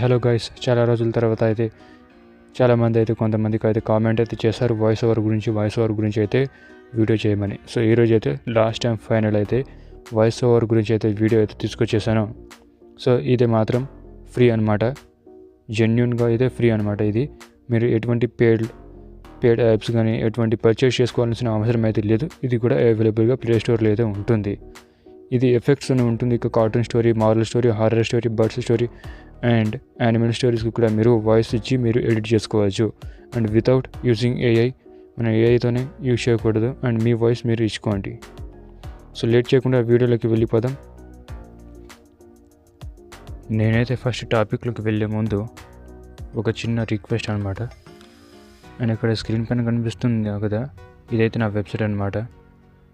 Hello guys, చాలా రోజుల తర్వాత అయితే చాలామంది అయితే కొంతమందికి అయితే కామెంట్ అయితే చేశారు వాయిస్ ఓవర్ గురించి అయితే వీడియో చేయమని. సో ఈరోజు అయితే లాస్ట్ టైం ఫైనల్ అయితే వాయిస్ ఓవర్ గురించి అయితే వీడియో అయితే తీసుకొచ్చేసాను. సో ఇది మాత్రం ఫ్రీ అనమాట, జెన్యున్గా అయితే ఫ్రీ అనమాట. ఇది మీరు ఎటువంటి పేడ్ యాప్స్ కానీ ఎటువంటి పర్చేస్ చేసుకోవాల్సిన అవసరం అయితే లేదు. ఇది కూడా అవైలబుల్గా ప్లే స్టోర్లో అయితే ఉంటుంది. ఇది ఎఫెక్ట్స్ అని ఉంటుంది. ఇక cartoon story, moral story, horror story, birds story and animal స్టోరీస్కి కూడా మీరు వాయిస్ ఇచ్చి మీరు ఎడిట్ చేసుకోవచ్చు. అండ్ వితౌట్ యూజింగ్ ఏఐ, మనం ఏఐతోనే యూజ్ చేయకూడదు. అండ్ మీ వాయిస్ మీరు ఇచ్చుకోండి. సో లేట్ చేయకుండా వీడియోలోకి వెళ్ళిపోదాం. నేనైతే ఫస్ట్ టాపిక్లోకి వెళ్ళే ముందు ఒక చిన్న రిక్వెస్ట్ అనమాట. అండ్ ఇక్కడ స్క్రీన్ పైన కనిపిస్తుంది కదా, ఇదైతే నా వెబ్సైట్ అనమాట.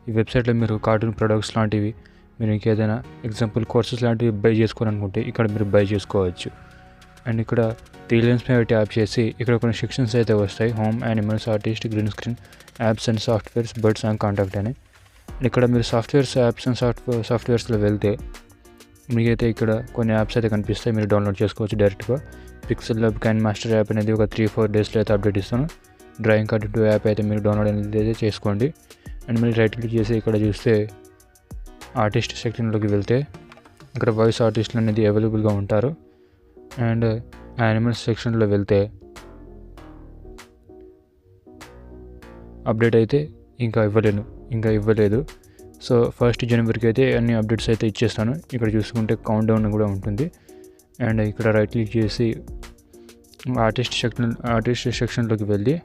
ఈ వెబ్సైట్లో మీరు కార్టూన్ ప్రొడక్ట్స్ లాంటివి, మీరు ఇంకేదైనా ఎగ్జాంపుల్ కోర్సెస్ లాంటివి బై చేసుకోవాలనుకుంటే ఇక్కడ మీరు బై చేసుకోవచ్చు. అండ్ ఇక్కడ త్రీ లైన్స్ మీద ట్యాప్ చేసి ఇక్కడ కొన్ని సెక్షన్స్ అయితే వస్తాయి. Home, animals, artist, green screen, apps and softwares, birds and contact అని. ఇక్కడ మీరు సాఫ్ట్వేర్స్, యాప్స్ అండ్ సాఫ్ట్వేర్స్లో వెళ్తే మీకైతే ఇక్కడ కొన్ని యాప్స్ అయితే కనిపిస్తాయి, మీరు డౌన్లోడ్ చేసుకోవచ్చు డైరెక్ట్గా. Pixel lab can master app అనేది ఒక 3-4 డేస్లో అయితే అప్డేట్ ఇస్తాను. డ్రాయింగ్ కార్డ్ 2 యాప్ అయితే మీరు డౌన్లోడ్ అనేది అయితే చేసుకోండి. అండ్ మళ్ళీ రైట్ క్లిక్ చేసి ఇక్కడ చూస్తే ఆర్టిస్ట్ సెక్షన్లోకి వెళ్తే ఇక్కడ వాయిస్ ఆర్టిస్టులు అనేది అవైలబుల్గా ఉంటారు. అండ్ యానిమల్స్ సెక్షన్లో వెళ్తే అప్డేట్ అయితే ఇంకా ఇవ్వలేదు. సో 1 జనవరికి అయితే అన్ని అప్డేట్స్ అయితే ఇచ్చేస్తాను. ఇక్కడ చూసుకుంటే కౌంట్ డౌన్ కూడా ఉంటుంది. అండ్ ఇక్కడ రైట్ క్లిక్ చేసి ఆర్టిస్ట్ సెక్షన్లోకి వెళ్ళి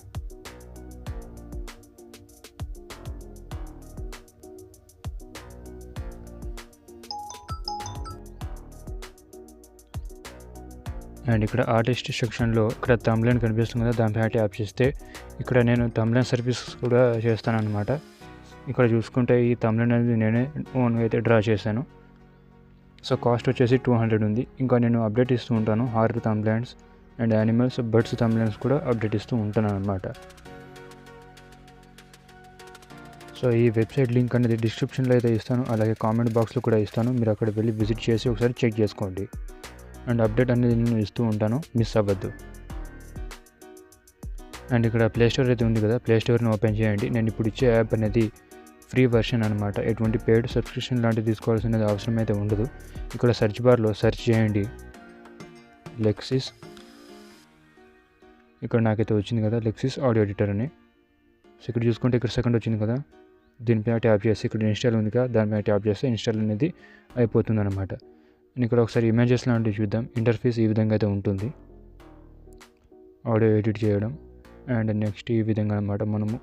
అండ్ ఇక్కడ ఆర్టిస్ట్ సెక్షన్లో ఇక్కడ తమ్లైన్ కనిపిస్తుంది కదా, దానిపై ట్యాప్ చేస్తే ఇక్కడ నేను తమ్లైన్ సర్వీస్ కూడా చేస్తాను అనమాట. ఇక్కడ చూసుకుంటే ఈ తమ్లైన్ అనేది నేనే ఓన్గా అయితే డ్రా చేశాను. సో కాస్ట్ వచ్చేసి 200 ఉంది. ఇంకా నేను అప్డేట్ ఇస్తూ ఉంటాను. హారర్ తమ్లైన్స్ అండ్ యానిమల్స్, బర్డ్స్ తమ్లైన్స్ కూడా అప్డేట్ ఇస్తూ ఉంటాను అనమాట. సో ఈ వెబ్సైట్ లింక్ అనేది డిస్క్రిప్షన్లో అయితే ఇస్తాను, అలాగే కామెంట్ బాక్స్లో కూడా ఇస్తాను. మీరు అక్కడ వెళ్ళి విజిట్ చేసి ఒకసారి చెక్ చేసుకోండి. అండ్ అప్డేట్ అనేది నేను ఇస్తూ ఉంటాను, మిస్ అవ్వద్దు. అండ్ ఇక్కడ ప్లే స్టోర్ అయితే ఉంది కదా, ప్లే స్టోర్ని ఓపెన్ చేయండి. నేను ఇప్పుడు ఇచ్చే యాప్ అనేది ఫ్రీ వర్షన్ అనమాట. ఎటువంటి పెయిడ్ సబ్స్క్రిప్షన్ లాంటివి తీసుకోవాల్సినది అవసరం అయితే ఉండదు. ఇక్కడ సెర్చ్ బార్లో సెర్చ్ చేయండి లెక్సిస్. ఇక్కడ నాకైతే వచ్చింది కదా లెక్సిస్ ఆడియో ఎడిటర్ అని. సో ఇక్కడ చూసుకుంటే ఇక్కడ సెకండ్ వచ్చింది కదా, దీనిపైన ట్యాప్ చేసి ఇక్కడ ఇన్స్టాల్ ఉంది కదా, దానిపైన ట్యాప్ చేస్తే ఇన్స్టాల్ అనేది అయిపోతుంది అనమాట. ఇక్కడ ఒకసారి ఇమేజెస్ లాంటివి చూద్దాం. ఇంటర్ఫేస్ ఈ విధంగా అయితే ఉంటుంది, ఆడియో ఎడిట్ చేయడం. అండ్ నెక్స్ట్ ఈ విధంగా అనమాట. మనము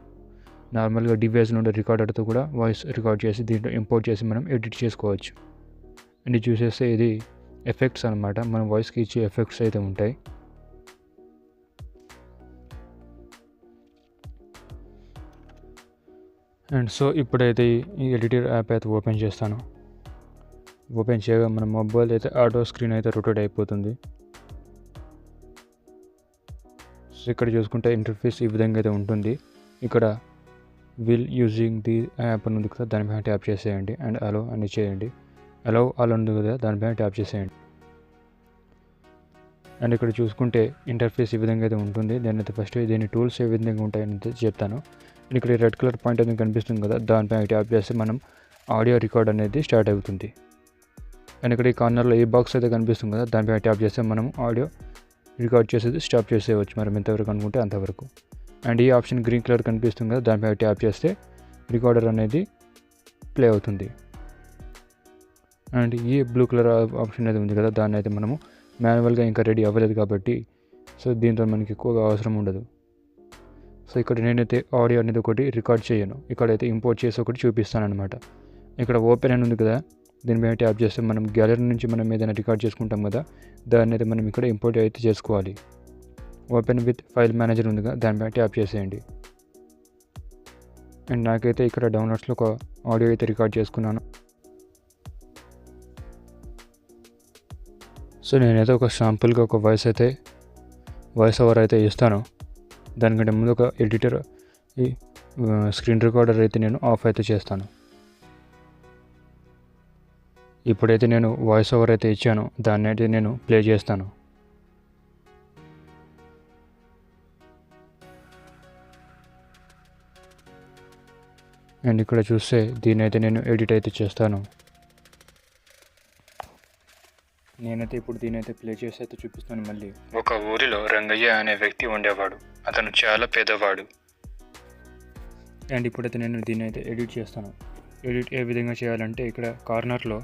నార్మల్గా డివైస్ నుండి రికార్డర్తో కూడా వాయిస్ రికార్డ్ చేసి దీంట్లో ఇంపోర్ట్ చేసి మనం ఎడిట్ చేసుకోవచ్చు. అండ్ చూసేస్తే ఇది ఎఫెక్ట్స్ అనమాట, మన వాయిస్కి ఇచ్చే ఎఫెక్ట్స్ అయితే ఉంటాయి. అండ్ సో ఇప్పుడైతే ఈ ఎడిటర్ యాప్ అయితే ఓపెన్ చేస్తాను. ఓపెన్ చేయగా మన మొబైల్ అయితే ఆటో స్క్రీన్ అయితే రొటేట్ అయిపోతుంది. సో ఇక్కడ చూసుకుంటే ఇంటర్ఫేస్ ఈ విధంగా అయితే ఉంటుంది. ఇక్కడ విల్ యూజింగ్ ది యాప్ అని ఉంది కదా, దానిపైన ట్యాప్ చేసేయండి. అండ్ అలో అని చేయండి. అలో ఆల్ ఉంది కదా, దానిపైన ట్యాప్ చేసేయండి. అండ్ ఇక్కడ చూసుకుంటే ఇంటర్ఫేస్ ఈ విధంగా అయితే ఉంటుంది. దాని ఫస్ట్ దీని టూల్స్ ఏ విధంగా ఉంటాయని చెప్తాను. ఇక్కడ రెడ్ కలర్ పాయింట్ అనేది కనిపిస్తుంది కదా, దానిపైన ట్యాప్ చేస్తే మనం ఆడియో రికార్డ్ అనేది స్టార్ట్ అవుతుంది. అండ్ ఇక్కడ ఈ కార్నర్లో ఈ బాక్స్ అయితే కనిపిస్తుంది కదా, దానిపైన ట్యాప్ చేస్తే మనం ఆడియో రికార్డ్ చేసేది స్టాప్ చేసేయవచ్చు, మనం ఎంతవరకు అనుకుంటే అంతవరకు. అండ్ ఈ ఆప్షన్ గ్రీన్ కలర్ కనిపిస్తుంది కదా, దానిపైన ట్యాప్ చేస్తే రికార్డర్ అనేది ప్లే అవుతుంది. అండ్ ఈ బ్లూ కలర్ ఆప్షన్ అయితే ఉంది కదా, దాన్ని అయితే మనము మాన్యువల్గా ఇంకా రెడీ అవ్వలేదు కాబట్టి సో దీంతో మనకి ఎక్కువగా అవసరం ఉండదు. సో ఇక్కడ నేనైతే ఆడియో అనేది ఒకటి రికార్డ్ చేయను, ఇక్కడైతే ఇంపోర్ట్ చేసి ఒకటి చూపిస్తాను అనమాట. ఇక్కడ ఓపెన్ అని ఉంది కదా, దీనిపైన ట్యాప్ చేస్తే మనం గ్యాలరీ నుంచి మనం ఏదైనా రికార్డ్ చేసుకుంటాం కదా, దాన్ని అయితే మనం ఇక్కడ ఇంపోర్ట్ అయితే చేసుకోవాలి. ఓపెన్ విత్ ఫైల్ మేనేజర్ ఉంది కదా, దానిపైన ట్యాప్ చేసేయండి. అండ్ నాకైతే ఇక్కడ డౌన్లోడ్స్లో ఒక ఆడియో అయితే రికార్డ్ చేసుకున్నాను. సో నేనైతే ఒక శాంపుల్గా ఒక వాయిస్ ఓవర్ అయితే ఇస్తాను. దానికంటే ముందు ఒక ఎడిటర్ ఈ స్క్రీన్ రికార్డర్ అయితే నేను ఆఫ్ అయితే చేస్తాను. ఇప్పుడైతే నేను వాయిస్ ఓవర్ అయితే ఇచ్చాను, దాన్ని అయితే నేను ప్లే చేస్తాను. అండ్ ఇక్కడ చూస్తే దీని అయితే నేను ఎడిట్ అయితే చేస్తాను. నేనైతే ఇప్పుడు దీని అయితే ప్లే చేసి అయితే చూపిస్తాను మళ్ళీ. ఒక ఊరిలో రంగయ్య అనే వ్యక్తి ఉండేవాడు. అతను చాలా పేదవాడు. అండ్ ఇప్పుడైతే నేను దీన్ని అయితే ఎడిట్ చేస్తాను. ఎడిట్ ఏ విధంగా చేయాలంటే ఇక్కడ కార్నర్లో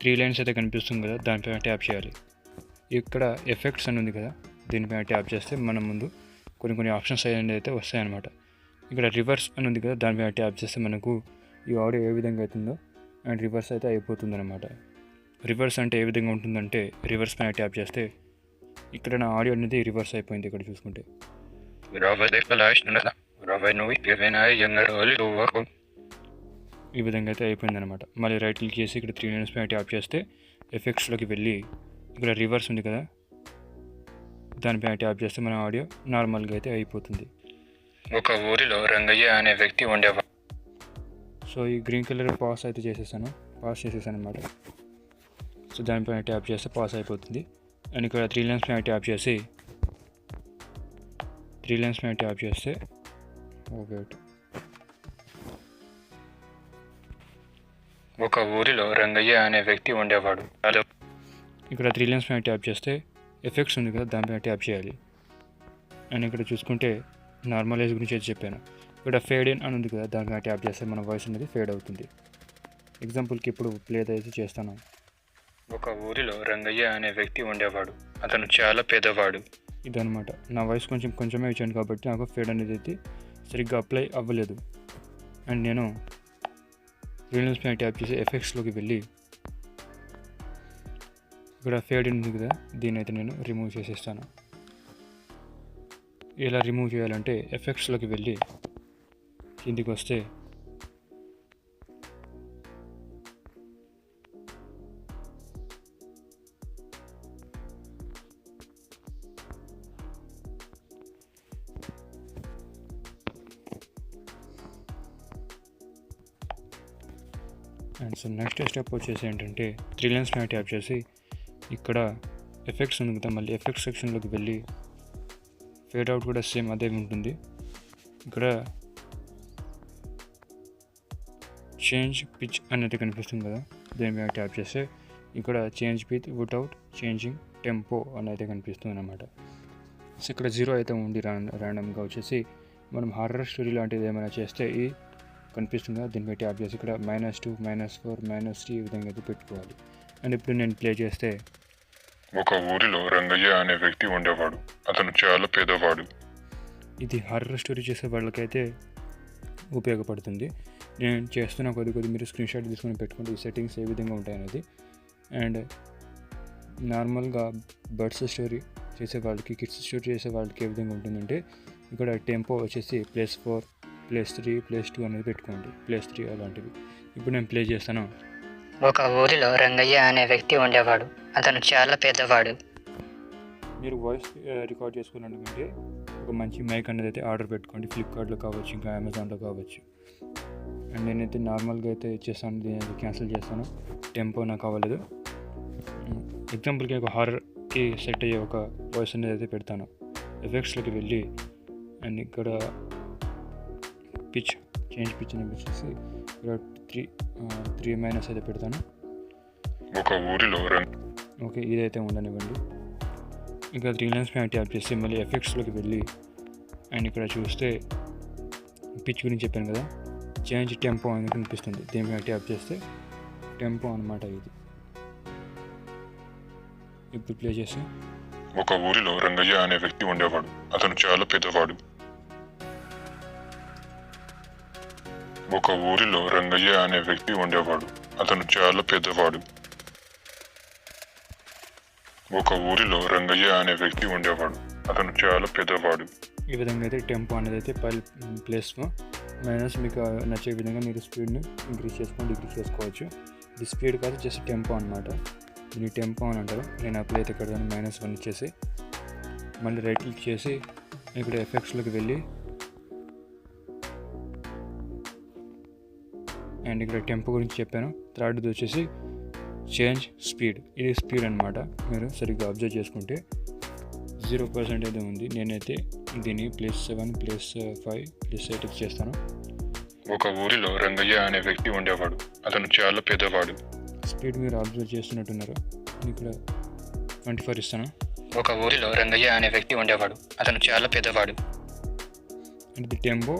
3 లైన్స్ అయితే కనిపిస్తుంది కదా, దానిపైన ట్యాప్ చేయాలి. ఇక్కడ ఎఫెక్ట్స్ అని ఉంది కదా, దీనిపైన ట్యాప్ చేస్తే మన ముందు కొన్ని ఆప్షన్స్ అనేది అయితే వస్తాయన్నమాట. ఇక్కడ రివర్స్ అని ఉంది కదా, దానిపైన ట్యాప్ చేస్తే మనకు ఈ ఆడియో ఏ విధంగా అవుతుందో అండ్ రివర్స్ అయితే అయిపోతుంది అనమాట. రివర్స్ అంటే ఏ విధంగా ఉంటుందంటే రివర్స్ పైన ట్యాప్ చేస్తే ఇక్కడ నా ఆడియో అనేది రివర్స్ అయిపోయింది. ఇక్కడ చూసుకుంటే ఈ విధంగా అయితే అయిపోయింది అనమాట. మళ్ళీ రైట్ క్లిక్ చేసి ఇక్కడ 3 లైన్స్ పైన ట్యాప్ చేస్తే ఎఫెక్ట్స్లోకి వెళ్ళి ఇక్కడ రివర్స్ ఉంది కదా, దానిపైన ట్యాప్ చేస్తే మన ఆడియో నార్మల్గా అయితే అయిపోతుంది. ఒక ఊరిలో రంగయ్య అనే వ్యక్తి ఉండేవాడు. సో ఈ గ్రీన్ కలర్ పాస్ అయితే చేసేసాను అనమాట. సో దానిపైన ట్యాప్ చేస్తే పాస్ అయిపోతుంది. అండ్ ఇక్కడ 3 లైన్స్ పైన ట్యాప్ చేసి 3 లైన్స్ పైన ట్యాప్ చేస్తే ఒక ఊరిలో రంగయ్య అనే వ్యక్తి ఉండేవాడు. ఇక్కడ 3 లైన్స్ పైన ట్యాప్ చేస్తే ఎఫెక్ట్స్ ఉంది కదా, దానిపైన ట్యాప్ చేయాలి. అండ్ ఇక్కడ చూసుకుంటే నార్మలైజ్ గురించి అయితే చెప్పాను. ఇక్కడ ఫేడ్ ఇన్ అని ఉంది కదా, దానిపైన ట్యాప్ చేస్తే మన వాయిస్ అనేది ఫేడ్ అవుతుంది. ఎగ్జాంపుల్కి ఇప్పుడు ప్లే అయితే చేస్తాను. ఒక ఊరిలో రంగయ్య అనే వ్యక్తి ఉండేవాడు. అతను చాలా పేదవాడు. ఇదనమాట. నా వాయిస్ కొంచెమే ఇచ్చాను కాబట్టి నాకు ఫేడ్ అనేది అయితే సరిగ్గా అప్లై అవ్వలేదు. అండ్ నేను 3 లైన్స్ పైన ట్యాప్ చేసి ఎఫెక్ట్స్లోకి వెళ్ళి ఇక్కడ ఫేడ్ ఉంది కదా, దీన్ని అయితే నేను రిమూవ్ చేసేస్తాను. ఇలా రిమూవ్ చేయాలంటే ఎఫెక్ట్స్లోకి వెళ్ళి కిందికి వస్తే అండ్ సో నెక్స్ట్ స్టెప్ వచ్చేసి ఏంటంటే 3 లైన్స్ పైన ట్యాప్ చేసి ఇక్కడ ఎఫెక్ట్స్ ఉంది కదా, మళ్ళీ ఎఫెక్ట్స్ సెక్షన్లోకి వెళ్ళి ఫేడ్ అవుట్ కూడా సేమ్ అదే ఉంటుంది. ఇక్కడ చేంజ్ పిచ్ అనేది కనిపిస్తుంది కదా, దీనిపైన ట్యాప్ చేస్తే ఇక్కడ change pitch without changing tempo అనేది కనిపిస్తుంది అనమాట. సో ఇక్కడ 0 అయితే ఉండి ర్యాండమ్గా వచ్చేసి మనం హారర్ స్టోరీ లాంటిది ఏమైనా చేస్తే ఈ కనిపిస్తుంది కదా, దీనిపై ట్యాప్ చేసి ఇక్కడ -2, -4, -3 ఈ విధంగా అయితే పెట్టుకోవాలి. అండ్ ఇప్పుడు నేను ప్లే చేస్తే ఒక ఊరిలో రంగయ్య అనే వ్యక్తి ఉండేవాడు. అతను చాలా పేదవాడు. ఇది హారర్ స్టోరీ చేసే వాళ్ళకైతే ఉపయోగపడుతుంది. నేను చేస్తున్న కొద్ది మీరు స్క్రీన్ షాట్ తీసుకొని పెట్టుకోండి, ఈ సెట్టింగ్స్ ఏ విధంగా ఉంటాయనేది. అండ్ నార్మల్గా బర్డ్స్ స్టోరీ చేసే వాళ్ళకి, కిడ్స్ స్టోరీ చేసే వాళ్ళకి ఏ విధంగా ఉంటుందంటే ఇక్కడ టెంపో వచ్చేసి +4, +3, +2 అనేది పెట్టుకోండి, +3 అలాంటివి. ఇప్పుడు నేను ప్లే చేస్తాను. ఒక ఊరిలో రంగయ్య అనే వ్యక్తి ఉండేవాడు. అతను చాలా పేదవాడు. మీరు వాయిస్ రికార్డ్ చేసుకోవాలనుకుంటే ఒక మంచి మైక్ అనేది అయితే ఆర్డర్ పెట్టుకోండి, ఫ్లిప్కార్ట్లో కావచ్చు, ఇంకా అమెజాన్లో కావచ్చు. అండ్ నేనైతే నార్మల్గా అయితే చేస్తాను, దీన్ని క్యాన్సిల్ చేస్తాను, టెంపో నాకు అవ్వలేదు. ఎగ్జాంపుల్కి ఒక హారర్కి సెట్ అయ్యే ఒక వాయిస్ అనేది అయితే పెడతాను. ఎఫెక్ట్స్లోకి వెళ్ళి అండ్ ఇక్కడ పిచ్ చేంజ్ పిచ్ అని వచ్చేసి ఇక్కడ 3- అయితే పెడతాను. ఒక ఊరిలో ఓకే, ఇదైతే ఉండనివ్వండి. ఇంకా 3 లైన్స్ పైన ట్యాప్ చేసి మళ్ళీ ఎఫెక్ట్స్లోకి వెళ్ళి అండ్ ఇక్కడ చూస్తే పిచ్ గురించి చెప్పాను కదా, చేంజ్ టెంపో అని కనిపిస్తుంది, దీనిపైన ట్యాప్ చేస్తే టెంపో అనమాట ఇది. ఇప్పుడు ప్లే చేసి ఒక ఊరిలో రంగయ్య అనే వ్యక్తి ఉండేవాడు. అతను చాలా పేదవాడు. ఒక ఊరిలో రంగయ్య అనే వ్యక్తి ఉండేవాడు. అతను చాలా పేదవాడు. ఒక ఊరిలో రంగయ్య అనే వ్యక్తి ఉండేవాడు. అతను చాలా పేదవాడు. ఈ విధంగా అయితే టెంపో అనేది అయితే ప్లస్ మైనస్ మీకు నచ్చే విధంగా మీరు స్పీడ్ని ఇంక్రీజ్ చేసుకొని డిక్రీజ్ చేసుకోవచ్చు. ఇది స్పీడ్ కాదు, జస్ట్ టెంపో అనమాట. దీన్ని టెంపో అని అంటారు. నేను అప్లై అయితే ఇక్కడ -1 ఇచ్చేసి మళ్ళీ రైట్ క్లిక్ చేసి ఇక్కడ ఎఫెక్ట్స్లోకి వెళ్ళి అండ్ ఇక్కడ టెంపో గురించి చెప్పాను. థర్డ్ది వచ్చేసి చేంజ్ స్పీడ్, ఇది స్పీడ్ అనమాట. మీరు సరిగ్గా అబ్జర్వ్ చేసుకుంటే 0% అయితే ఉంది. నేనైతే దీన్ని +7, +5, +8 చేస్తాను. ఒక ఊరిలో రంగయ్య అనే వ్యక్తి ఉండేవాడు. అతను చాలా పెద్దవాడు. స్పీడ్ మీరు అబ్జర్వ్ చేస్తున్నట్టున్నారు. నేను ఇక్కడ 24 ఇస్తాను. ఒక ఊరిలో రంగయ్య అనే వ్యక్తి ఉండేవాడు. అతను చాలా పెద్దవాడు. అండ్ ఇది టెంపో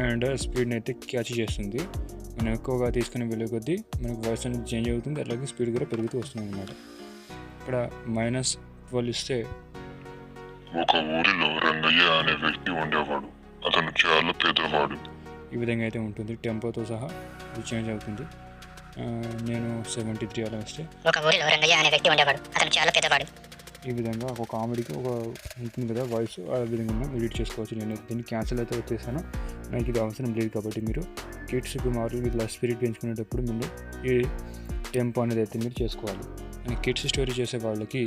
అండ్ స్పీడ్ని అయితే క్యాచ్ చేస్తుంది. మనం ఎక్కువగా తీసుకునే వెళ్ళే కొద్దీ మనకు వాయిస్ అనేది చేంజ్ అవుతుంది, అలాగే స్పీడ్ కూడా పెరుగుతూ వస్తుంది అనమాట. ఇక్కడ -12 ఇస్తే ఒక ఊరిలో రంగయ్య అనే వ్యక్తి ఉండేవాడు. అతను చాలా పెద్దవాడు. ఈ విధంగా అయితే ఉంటుంది. టెంపోతో సహా ఇది చేంజ్ అవుతుంది. నేను 73 అలా వస్తే ఒక ఊరిలో రంగయ్య అనే వ్యక్తి ఉండేవాడు. అతను చాలా పెద్దవాడు. ఈ విధంగా ఒక కామెడీకి ఒక ఉంటుంది కదా వాయిస్, ఆ విధంగా మనం ఎడిట్ చేసుకోవచ్చు. నేను దీన్ని క్యాన్సిల్ అయితే వచ్చేసాను. నాకు ఇది అవసరం లేదు కాబట్టి మీరు కిడ్స్కి మామూలుగా ఇట్లా స్పిరిట్ పెంచుకునేటప్పుడు మీరు ఈ టెంపో అనేది అయితే మీరు చేసుకోవాలి. అండ్ కిడ్స్ స్టోరీ చేసే వాళ్ళకి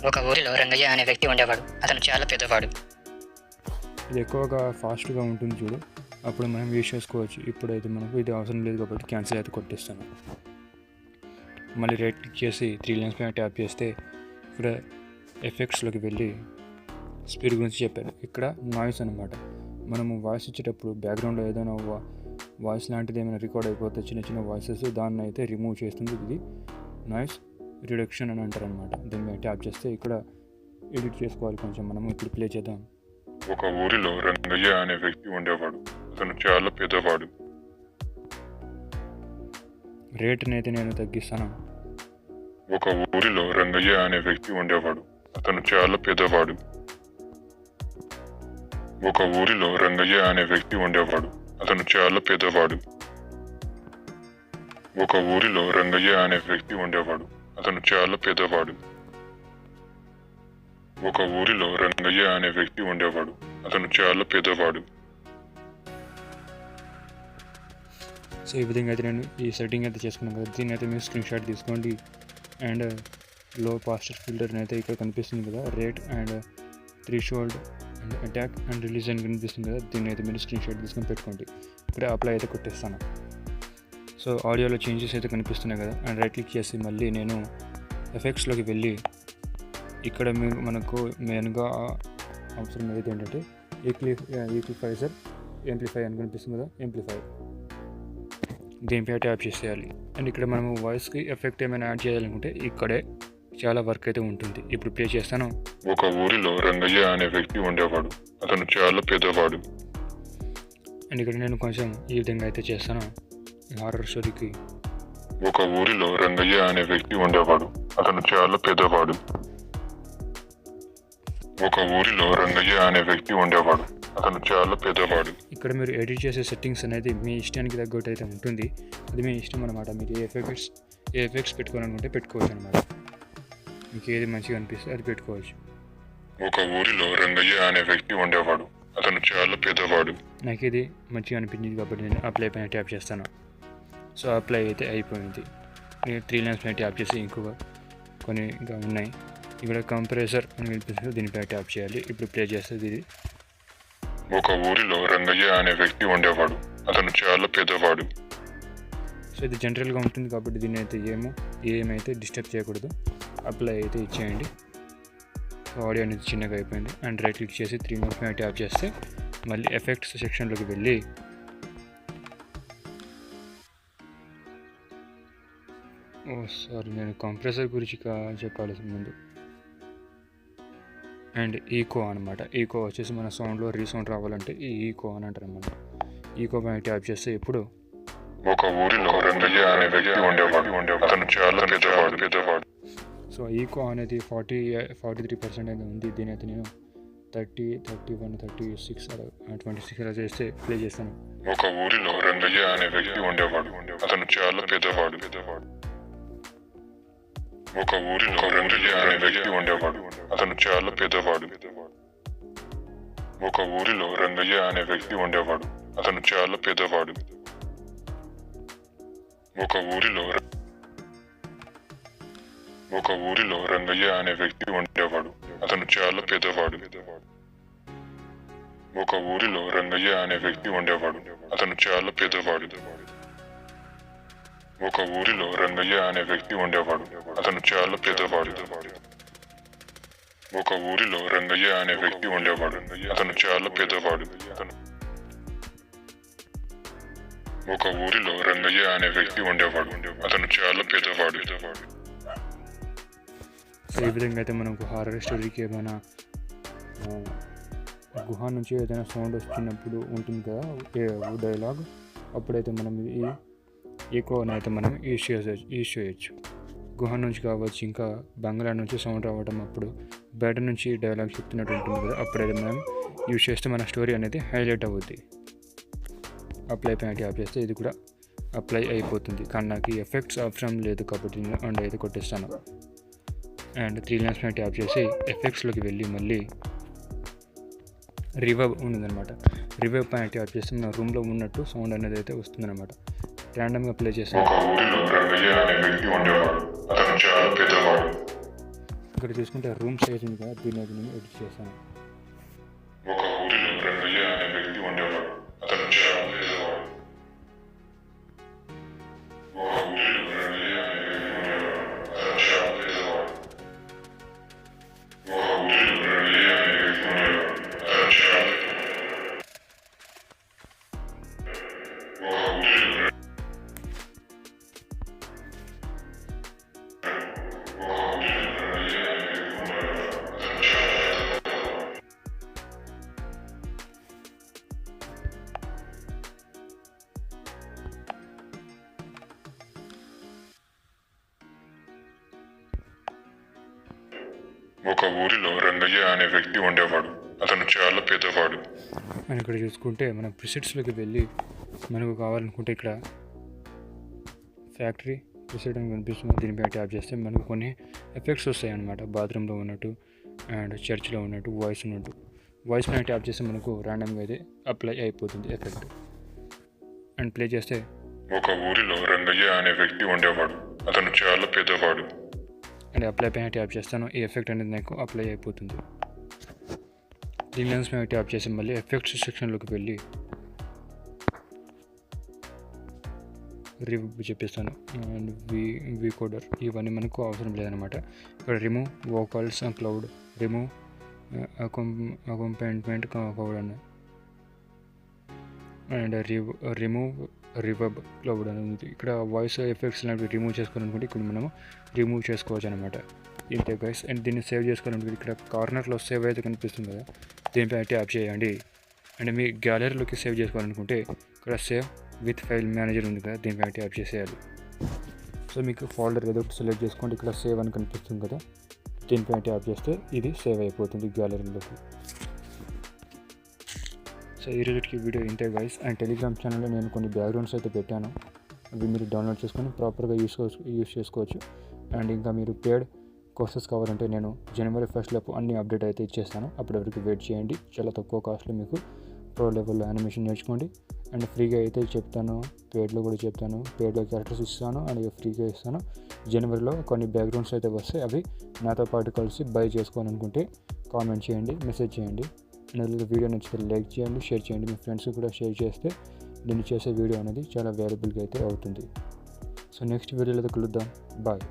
ఒక ఊరిలో రంగయ్య అనే వ్యక్తి ఉండేవాడు. అతను చాలా పెద్దవాడు. ఇది ఎక్కువగా ఫాస్ట్గా ఉంటుంది చూడు, అప్పుడు మనం యూజ్ చేసుకోవచ్చు. ఇప్పుడైతే మనకు ఇది అవసరం లేదు కాబట్టి క్యాన్సిల్ అయితే కొట్టేస్తాను. మళ్ళీ రైట్ క్లిక్ చేసి 3 లైన్స్ పైన ట్యాప్ చేస్తే ఇక్కడ ఎఫెక్ట్స్లోకి వెళ్ళి స్పీడ్ గురించి చెప్పారు. ఇక్కడ నాయిస్ అనమాట. మనము వాయిస్ ఇచ్చేటప్పుడు బ్యాక్గ్రౌండ్లో ఏదైనా వాయిస్ లాంటిది ఏమైనా రికార్డ్ అయిపోతే చిన్న చిన్న వాయిసెస్ దాన్ని అయితే రిమూవ్ చేస్తుంది. ఇది నాయిస్ రిడక్షన్ అని అంటారు అనమాట. దీని మీద ట్యాప్ చేస్తే ఇక్కడ ఎడిట్ చేసుకోవాలి కొంచెం. మనము ఇప్పుడు ప్లే చేద్దాం. ఒక ఊరిలో రంగయ్య అనే వ్యక్తి ఉండేవాడు. అతను చాలా పెద్దవాడు. రేట్ని అయితే నేను తగ్గిస్తాను. ఒక ఊరిలో రంగయ్య అనే వ్యక్తి ఉండేవాడు. అతను చాలా పెద్దవాడు. ఒక ఊరిలో రంగయ్య అనే వ్యక్తి ఉండేవాడు. అతను చాలా పెద్దవాడు. ఒక ఊరిలో రంగయ్య అనే వ్యక్తి ఉండేవాడు. అతను చాలా పెద్దవాడు. ఒక ఊరిలో రంగయ్య అనే వ్యక్తి ఉండేవాడు. అతను చాలా పెద్దవాడు. సో ఈ విధంగా అయితే నేను ఈ సెట్టింగ్ అయితే చేసుకున్నాను కదా, దీన్ని అయితే మీరు స్క్రీన్ షాట్ తీసుకోండి. అండ్ లో పాస్టర్ ఫిల్టర్ని అయితే ఇక్కడ కనిపిస్తుంది కదా, rate and threshold and attack and release అని కనిపిస్తుంది కదా, దీన్ని అయితే మీరు స్క్రీన్ షాట్ తీసుకొని పెట్టుకోండి. ఇక్కడ అప్లై అయితే కొట్టేస్తాను. సో ఆడియోలో చేంజెస్ అయితే కనిపిస్తున్నాయి కదా, అండ్ రైట్ క్లిక్ చేసి మళ్ళీ నేను ఎఫెక్ట్స్లోకి వెళ్ళి ఇక్కడ మనకు మెయిన్గా అవసరం ఏది ఏంటంటే ఈక్విఫైజర్ యాంప్లిఫై అని కనిపిస్తుంది కదా, యాంప్లిఫై దీనిపై ట్యాప్ చేసేయాలి. అండ్ ఇక్కడ మనము వాయిస్కి ఎఫెక్ట్ ఏమైనా యాడ్ చేయాలనుకుంటే ఇక్కడే చాలా వర్క్ అయితే ఉంటుంది. ఇప్పుడు ప్లే చేస్తాను. ఒక ఊరిలో రంగయ్య అనే వ్యక్తి ఉండేవాడు. అతను చాలా పెద్దవాడు. అండ్ ఇక్కడ నేను కొంచెం ఈ విధంగా అయితే చేస్తాను. హారర్ స్టోరీకి ఒక ఊరిలో రంగయ్య అనే వ్యక్తి ఉండేవాడు. అతను చాలా పెద్దవాడు. ఒక ఊరిలో రంగయ్య అనే వ్యక్తి ఉండేవాడు. అతను చాలా పెద్దవాడు. ఇక్కడ మీరు ఎడిట్ చేసే సెట్టింగ్స్ అనేది మీ ఇష్టానికి తగ్గట్టు అయితే ఉంటుంది. అది మీ ఇష్టం అనమాట. మీరు ఏ ఎఫెక్ట్స్ పెట్టుకోవాలనుకుంటే పెట్టుకోవచ్చు అనమాట. మీకు ఏది మంచిగా అనిపిస్తే అది పెట్టుకోవచ్చు. ఒక ఊరిలో రంగయ్య అనే వ్యక్తి ఉండేవాడు. అతను చాలా పెద్దవాడు. నాకు ఇది మంచిగా అనిపించింది కాబట్టి నేను అప్లై పైన ట్యాప్ చేస్తాను. సో అప్లై అయితే అయిపోయింది. నేను 3 లైన్స్ పైన ట్యాప్ చేసి ఇంకొక కొన్ని ఇంకా ఉన్నాయి. ఇక్కడ కంప్రెసర్ అని కనిపిస్తుంది, దీనిపై ట్యాప్ చేయాలి. ఇప్పుడు ప్లే చేస్తుంది ఇది. ఒక ఊరిలో రంగయ్య అనే వ్యక్తి ఉండేవాడు. అతను చాలా పెద్దవాడు. సో ఇది జనరల్గా ఉంటుంది కాబట్టి దీన్ని అయితే ఏమైతే డిస్టర్బ్ చేయకూడదు. అప్లై అయితే ఇచ్చేయండి. ఆడియో అనేది చిన్నగా అయిపోయింది. అండ్ రైట్ క్లిక్ చేసి 3 లైన్స్ పైన ట్యాప్ చేస్తే మళ్ళీ ఎఫెక్ట్స్ సెక్షన్లోకి వెళ్ళి నేను కంప్రెసర్ గురించి చెప్పాలి ముందు. అండ్ ఈకో అనమాట. ఈకో వచ్చేసి మన సౌండ్లో రీసౌండ్ రావాలంటే ఈ ఈకో అని అంటారు అన్నమాట. ఈకో పైన ట్యాప్ చేస్తే ఇప్పుడు ఒక ఊరిలో రంగయ్య అనే వ్యక్తి ఉండేవాడు. అతను చాలా పెద్దవాడు. సో ఈకో అనేది 43% అనేది ఉంది. దీని అయితే నేను 30, 31, 36 అలా 26 అలా చేస్తే ప్లే చేస్తాను. ఒక ఊరిలో రంగయ్య అనే వ్యక్తి ఉండేవాడు. అతను చాలా పెద్దవాడు. ఒక ఊరిలో రంగయ్య అనే వ్యక్తి ఉండేవాడు. అతను చాలా పెద్దవాడు. ఒక ఊరిలో రంగయ్య అనే వ్యక్తి ఉండేవాడు. అతను చాలా పెద్దవాడు. ఒక ఊరిలో రంగయ్య అనే వ్యక్తి ఉండేవాడు. అతను చాలా పెద్దవాడు. ఒక ఊరిలో రంగయ్య అనే వ్యక్తి ఉండేవాడు. అతను చాలా పెద్దవాడు. ఒక ఊరిలో రంగయ్య అనే వ్యక్తి ఉండేవాడు. అతను చాలా పెద్దవాడు. ఒక ఊరిలో రంగయ్య అనే వ్యక్తి ఉండేవాడు. అతను చాలా పెద్దవాడు. ఒక ఊరిలో రంగయ్య అనే వ్యక్తి ఉండేవాడు. అతను చాలా పేదవాడు. సో ఈ విధంగా అయితే మనకు హారర్ స్టోరీకి ఏమైనా గుహ నుంచి ఏదైనా సౌండ్ వచ్చినప్పుడు ఉంటుంది కదా డైలాగ్, అప్పుడైతే మనం ఈ ఈకోని అయితే మనం యూజ్ చేయొచ్చు. గుహ నుంచి కావచ్చు, ఇంకా బంగ్లా నుంచి సౌండ్ రావడం, అప్పుడు బయట నుంచి డైలాగ్ చెప్తున్నట్టు ఉంటుంది కదా, అప్పుడైతే మనం యూజ్ చేస్తే మన స్టోరీ అనేది హైలైట్ అవుద్ది. అప్లై పైన ట్యాప్ చేస్తే ఇది కూడా అప్లై అయిపోతుంది. కానీ నాకు ఎఫెక్ట్స్ ఆప్షన్ లేదు కాబట్టి నేను అండ్ అయితే కొట్టేస్తాను. అండ్ 3 లైన్స్ పైన ట్యాప్ చేసి ఎఫెక్ట్స్లోకి వెళ్ళి మళ్ళీ రివర్బ్ ఉందన్నమాట. రివర్బ్ పైన ట్యాప్ చేస్తే మన రూమ్లో ఉన్నట్టు సౌండ్ అనేది అయితే వస్తుందన్నమాట. ర్యాండమ్గా ప్లే చేస్తాను. ఇక్కడ చూసుకుంటే రూమ్ సైజ్ ఉంది కదా, దీన్ని అయితే నేను ఎడిట్ చేస్తాను. ఒక ఊరిలో రంగయ్య అనే వ్యక్తి ఉండేవాడు. అతను చాలా పేదవాడు. ఒక ఊరిలో రంగయ్య అనే వ్యక్తి ఉండేవాడు. అతను చాలా పేదవాడు. ఒక ఊరిలో రంగయ్య అనే వ్యక్తి ఉండేవాడు. అతను చాలా ఒక ఊరిలో రంగయ్య అనే వ్యక్తి ఉండేవాడు. అతను చాలా పేదవాడు. మనం ఇక్కడ చూసుకుంటే మనం ప్రిసెట్స్లోకి వెళ్ళి మనకు కావాలనుకుంటే ఇక్కడ ఫ్యాక్టరీ ప్రిసెట్ అని కనిపిస్తుంది. దీనిపై ట్యాప్ చేస్తే మనకు కొన్ని ఎఫెక్ట్స్ వస్తాయి అన్నమాట. బాత్రూంలో ఉన్నట్టు అండ్ చర్చ్లో ఉన్నట్టు, వాయిస్ ఉన్నట్టు. వాయిస్ పైన ట్యాప్ చేస్తే మనకు ర్యాండమ్గా అయితే అప్లై అయిపోతుంది ఎఫెక్ట్. అండ్ ప్లే చేస్తే ఒక ఊరిలో రంగయ్య అనే వ్యక్తి ఉండేవాడు. అతను చాలా పేదవాడు. అండ్ అప్లై పైన ట్యాప్ చేస్తాను. ఈ ఎఫెక్ట్ అనేది నాకు అప్లై అయిపోతుంది. 3 లైన్స్ పైన ట్యాప్ చేసి మళ్ళీ ఎఫెక్ట్స్ సెక్షన్లోకి వెళ్ళి రివ్యూ చెప్పేస్తాను. అండ్ వి కోడర్ ఇవన్నీ మనకు అవసరం లేదనమాట. ఇక్కడ remove vocals cloud, remove accompaniment cloud అన్న, అండ్ రిమూవ్ రివర్బ్ క్లౌడ్ అని ఉంది. ఇక్కడ వాయిస్ ఎఫెక్ట్స్ లాంటివి రిమూవ్ చేసుకోవాలనుకుంటే ఇక్కడ మనము రిమూవ్ చేసుకోవచ్చు అనమాట. ఇంతే గైస్. అండ్ దీన్ని సేవ్ చేసుకోవాలనుకుంటే ఇక్కడ కార్నర్లో సేవ్ అయితే కనిపిస్తుంది కదా, దీనిపై ట్యాప్ చేయండి. అండ్ మీ గ్యాలరీలోకి సేవ్ చేసుకోవాలనుకుంటే ఇక్కడ సేవ్ విత్ ఫైల్ మేనేజర్ ఉంది కదా, దీనిపై ట్యాప్ చేసేయాలి. సో మీకు ఫోల్డర్ ఏదో ఒకటి సెలెక్ట్ చేసుకోండి. ఇక్కడ సేవ్ అని కనిపిస్తుంది కదా, దీనిపై ట్యాప్ చేస్తే ఇది సేవ్ అయిపోతుంది గ్యాలరీలోకి. సో ఈ రోజుకి వీడియో ఇంతే గైస్. అండ్ టెలిగ్రామ్ ఛానల్లో నేను కొన్ని బ్యాక్గ్రౌండ్స్ అయితే పెట్టాను, అవి మీరు డౌన్లోడ్ చేసుకొని ప్రాపర్గా యూస్ చేసుకోవచ్చు. అండ్ ఇంకా మీరు పేడ్ కోర్సెస్ కావాలంటే నేను January 1st లోపు అన్ని అప్డేట్ అయితే ఇచ్చేస్తాను. అప్పటివరకు వెయిట్ చేయండి. చాలా తక్కువ కాస్ట్లో మీకు ప్రో లెవెల్లో యానిమేషన్ నేర్చుకోండి. అండ్ ఫ్రీగా అయితే చెప్తాను, పేడ్లో కూడా చెప్తాను. పేడ్లో క్యారెక్టర్స్ ఇస్తాను అండ్ ఫ్రీగా ఇస్తాను. జనవరిలో కొన్ని బ్యాక్గ్రౌండ్స్ అయితే వస్తాయి, అవి నాతో పాటు కలిసి బై చేసుకోవాలనుకుంటే కామెంట్ చేయండి, మెసేజ్ చేయండి. అండ్ వీడియో నచ్చితే లైక్ చేయండి, షేర్ చేయండి. మీ ఫ్రెండ్స్కి కూడా షేర్ చేస్తే నేను చేసే వీడియో అనేది చాలా వేరబుల్గా అయితే అవుతుంది. సో నెక్స్ట్ వీడియోలో కలుద్దాం. బాయ్.